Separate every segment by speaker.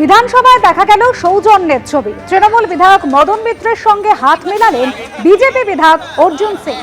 Speaker 1: বিধানসভায় দেখা গেল সৌজন্যের ছবি। তৃণমূল বিধায়ক মদন মিত্রের সঙ্গে হাত মেলালেন বিজেপি বিধায়ক অর্জুন সিং।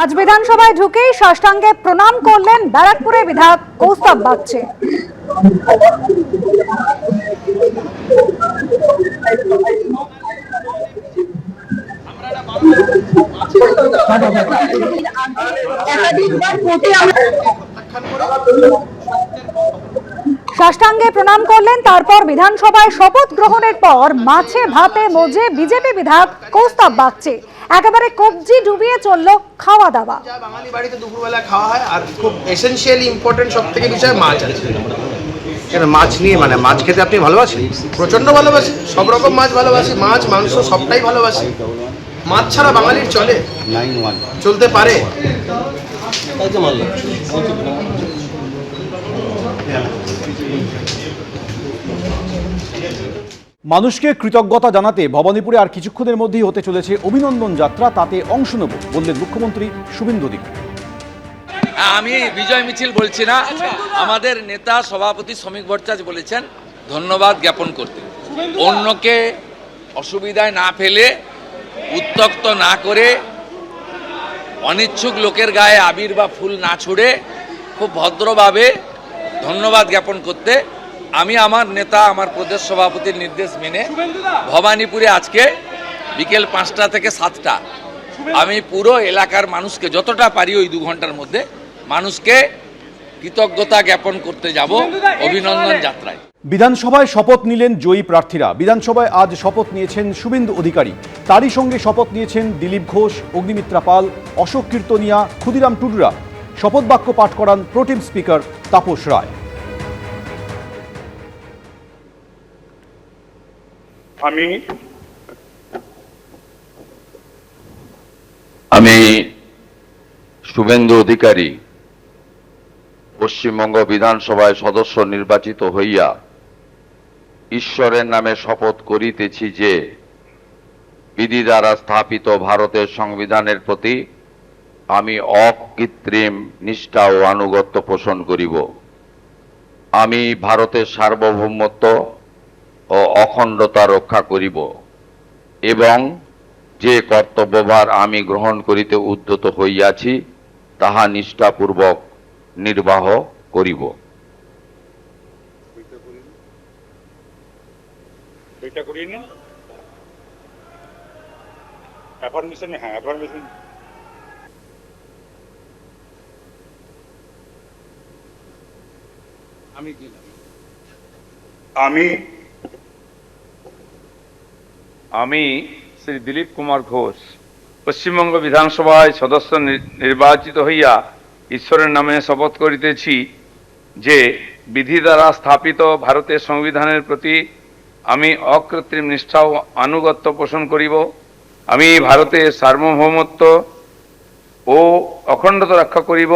Speaker 1: আজ বিধানসভায় ঢুকেই সাষ্টাঙ্গে প্রণাম করলেন ব্যারাকপুরের বিধায়ক কৌস্তব বাগচি। সাষ্টাঙ্গে প্রণাম করলেন, তারপর বিধানসভায় শপথ গ্রহণের পর মাছে ভাতে মজে বিজেপি বিধায়ক কৌস্তব বাগচি। একেবারে কবজি ডুবিয়ে চলল খাওয়া দাওয়া।
Speaker 2: বাঙালি বাড়িতে দুপুরবেলা খাওয়া হয়, আর খুব এসেনশিয়ালি ইম্পর্টেন্ট সব থেকে বিষয় মাছ আছে। মাছ নিয়ে মাছ খেতে আপনি ভালোবাসেন? প্রচন্ড ভালোবাসি, সব রকম মাছ ভালোবাসি, মাছ মাংস সবটাই ভালোবাসি। মাছ ছাড়া বাঙালির চলে? চলতে পারে?
Speaker 3: মানুষকে কৃতজ্ঞতা জানাতে ভবানীপুরে আর কিছুক্ষণের মধ্যেই হতে চলেছে অভিনন্দন যাত্রা। তাতে অংশ নেব বললেন মুখ্যমন্ত্রী শুভেন্দু অধিকারী।
Speaker 4: আমি বিজয় মিছিল বলছি না, আমাদের নেতা সভাপতি শ্রমিক ভট্টাচার্য বলেছেন ধন্যবাদ জ্ঞাপন করতে, অন্যকে অসুবিধায় না ফেলে, উত্ত্যক্ত না করে, অনিচ্ছুক লোকের গায়ে আবির বা ফুল না ছুড়ে খুব ভদ্রভাবে ধন্যবাদ জ্ঞাপন করতে আমি আমার নেতা, আমার প্রদেশ সভাপতির নির্দেশ মেনে ভবানীপুরে আজকে বিকেল 5টা থেকে 7টা আমি পুরো এলাকার মানুষকে যতটা পারি ওই 2 ঘন্টার মধ্যে মানুষকে কৃতজ্ঞতা জ্ঞাপন করতে যাব অভিনন্দন যাত্রায়।
Speaker 3: বিধানসভায় শপথ নিলেন জয়ী প্রার্থীরা। বিধানসভায় আজ শপথ নিয়েছেন শুভেন্দু অধিকারী, তারই সঙ্গে শপথ নিয়েছেন দিলীপ ঘোষ, অগ্নিমিত্রা পাল, অশোক কীর্তনিয়া, ক্ষুদিরাম টুডুরা। শপথ বাক্য পাঠ করান প্রোটেম স্পিকার তাপস রায়।
Speaker 5: আমি শুভেন্দু অধিকারী পশ্চিমবঙ্গ বিধানসভায় সদস্য নির্বাচিত হইয়া ঈশ্বরের নামে শপথ করিতেছি যে বিধি দ্বারা স্থাপিত ভারতের সংবিধানের প্রতি আমি অকৃত্রিম নিষ্ঠা ও আনুগত্য পোষণ করিব। আমি ভারতের সার্বভৌমত্ব ও অখণ্ডতা রক্ষা করিব এবং যে কর্তব্যভার আমি গ্রহণ করিতে উদ্যত হইয়াছি তাহা নিষ্ঠাপূর্বক নির্বাহ করিব।
Speaker 6: আমি শ্রী দিলীপ কুমার ঘোষ পশ্চিমবঙ্গ বিধানসভায় সদস্য নির্বাচিত হইয়া ঈশ্বরের নামে শপথ করিতেছি যে বিধি দ্বারা স্থাপিত ভারতের সংবিধানের প্রতি আমি অকৃত্রিম নিষ্ঠা ও আনুগত্য পোষণ করিব। আমি ভারতের সার্বভৌমত্ব ও অখণ্ডতা রক্ষা করিব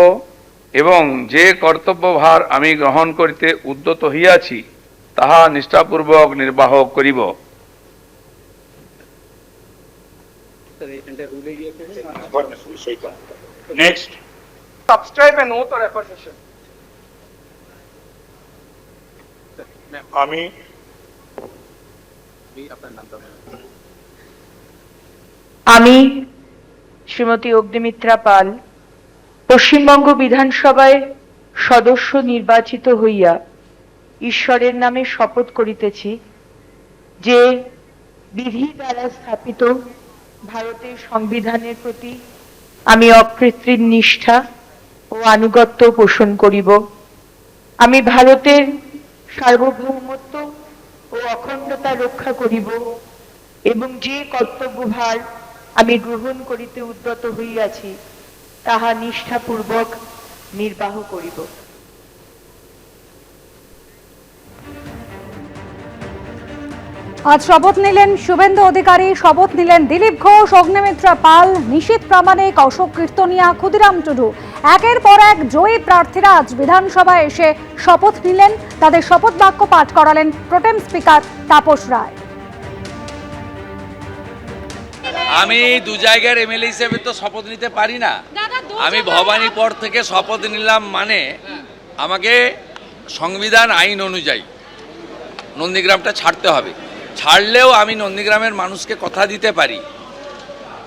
Speaker 6: এবং যে কর্তব্যভার আমি গ্রহণ করিতে উদ্যত হইয়াছি তাহা নিষ্ঠাপূর্বক নির্বাহ করিব।
Speaker 7: Next. Subscribe an oath or affirmation.
Speaker 8: আমি শ্রীমতী অগ্নিমিত্রা পাল পশ্চিমবঙ্গ বিধানসভায় সদস্য নির্বাচিত হইয়া ঈশ্বরের নামে শপথ করিতেছি যে বিধি দ্বারা স্থাপিত ভারতের সংবিধানের প্রতি আমি অকৃত্রিম নিষ্ঠা ও আনুগত্য পোষণ করিব। আমি ভারতের সার্বভৌমত্ব ও অখণ্ডতা রক্ষা করিব এবং যে কর্তব্যভার আমি গ্রহণ করিতে উদ্যত হইয়াছি তাহা নিষ্ঠাপূর্বক নির্বাহ করিব।
Speaker 1: আজ শপথ নিলেন শুভেন্দু অধিকারী, শপথ নিলেন দিলীপ ঘোষ, অগ্নিমিত্রা পাল, নিশীথ প্রামাণিক, অশোক কীর্তনিয়া, ক্ষুদিরাম টুডু। একের পর এক জয়ী প্রার্থীরা আজ বিধানসভায় এসে শপথ নিলেন। তাদের শপথ বাক্য পাঠ করালেন প্রোটেম স্পিকার তাপস রায়।
Speaker 4: আমি দু জায়গার এমএলএ হিসেবে তো শপথ নিতে পারি না। আমি ভবানীপুর থেকে শপথ নিলাম, মানে আমাকে সংবিধান আইন অনুযায়ী নন্দীগ্রামটা ছাড়তে হবে। ছাড়লেও আমি নন্দীগ্রামের মানুষকে কথা দিতে পারি,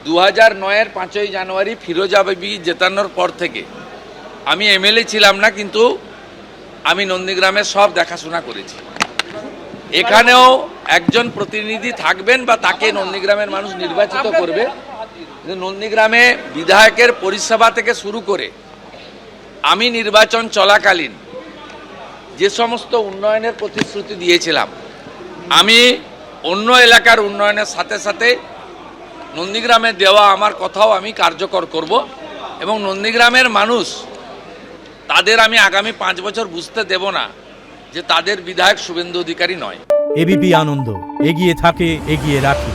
Speaker 4: 2009-এর 5ই জানুয়ারি ফিরোজা বিবি জেতানোর পর থেকে আমি এমএলএ ছিলাম না, কিন্তু আমি নন্দীগ্রামের সব দেখাশোনা করেছি। এখানেও একজন প্রতিনিধি থাকবেন বা তাকে নন্দীগ্রামের মানুষ নির্বাচিত করবে। নন্দীগ্রামে বিধায়কের পরিষেবা থেকে শুরু করে আমি নির্বাচন চলাকালীন যে সমস্ত উন্নয়নের প্রতিশ্রুতি দিয়েছিলাম, আমি অন্য এলাকার উন্নয়নের সাথে সাথে নন্দীগ্রামে দেওয়া আমার কথাও আমি কার্যকর করব এবং নন্দীগ্রামের মানুষ তাদের আমি আগামী 5 বছর বুঝতে দেব না যে তাদের বিধায়ক শুভেন্দু অধিকারী নয়।
Speaker 9: এবিপি আনন্দ, এগিয়ে থাকে, এগিয়ে রাখে।